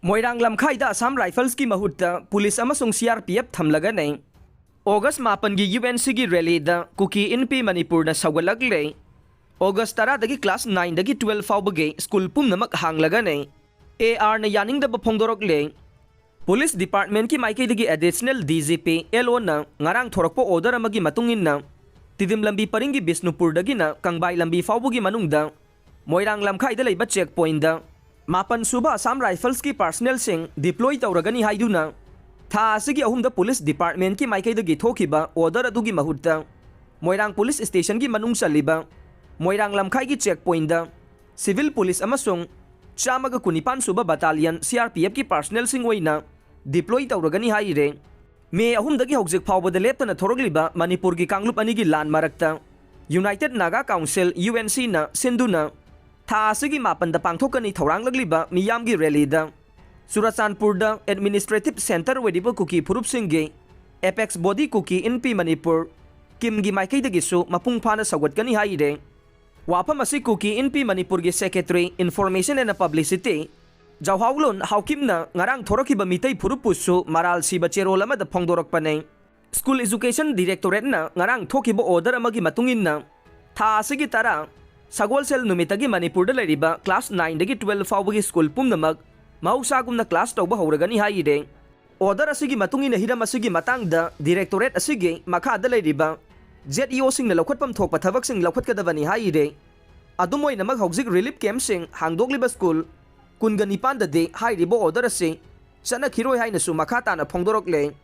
Moirang Lamkhai da Assam Rifles ki Mahutta Police Amasung CRPF Thamlagani August 8 gi UNC gi rally da Kuki Inpi Manipur na Sougatlakli August 10 dagi class 9 dagi 12 Faobagi School Pumnamak Hanglagani AR na Yaningdaba Fongdorakli Police Department ki maikay dagi additional DGP LO na ngarang thorakpo order amagi matungin na tidim lambi paringi Bisnupur dagi na kangbay lambi Faobagi manungda Moirang Lamkhai da layba checkpoint da Mapan suba Assam Rifles ki personnel sing deploy tauragani haiduna tha asigi ahumda police department ki maikay dagi thokiba order adugi Mahutta Moirang police station ki manung saliba Moirang Lamkhai ki checkpoint da civil police amasung chamaga kunipan suba battalion CRPF ki personnel sing oina deploy tauragani haire me ahumdagi hogjik phawbada leptana thorogliba Manipur ki kanglup ani gi lan marakta United Naga Council UNC na sinduna tha asigi mapan da pangthokani thorang lagliba miyam gi rally da Surachanpur da administrative center wediba Kuki phurup singge apex body Kuki Inpi Manipur kim gi maikay dagi su mapung phana sawatkani haire wapam asi Kuki Inpi Manipur gi secretary information and publicity jawhawlon hawkim na ngarang thorokiba mitay phurup pusu maral siba cherol ama da phongdorak panay school education directorate na ngarang thokiba order amagi matungin na tha asigi tara Sagol sel numitagi Manipur da lariba class 9 dagi 12 Faobagi School Pumnamak mausagumna class tawba hawragani haide order asigi matungin hiram asigi matang da directorate asigi makha da lariba ZEO sing na lawkhatpam thokpa thabak sing lawkhat kadabani haide adumoi namak hawjik relief camp sing hangdogliba school kungani panda de hairibo order asi sana khiroi haina su makha tana phongdorokle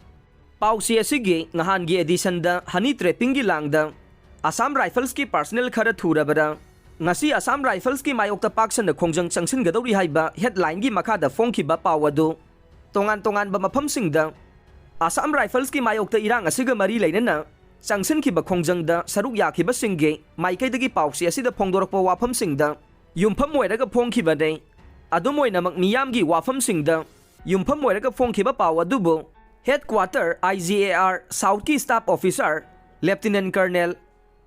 pausi asigi ngahan gi edition da honey trapping gi langda Assam Rifles ki personnel khara thurabara ngasi Assam Rifles ki mayokta paksan na khongjang changsin gadori haiba headline gi makha da phongkhiba pawadu tongan ba mafam singda Assam Rifles ki mayokta irang asiga mari leinana changsin khiba khongjang da saruk yakhiba singge maikai dagi pausi asida phongdorakpa wafam singda yumpham moiraga phongkhiba dei adumoina mak miyam gi wafam singda yumpham moiraga phongkhiba pawadubu headquarter IGAR South ki staff officer Lieutenant Colonel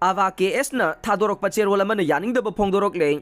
Ava KS na thadorok pacherol amana Yaningdaba Fongdorakli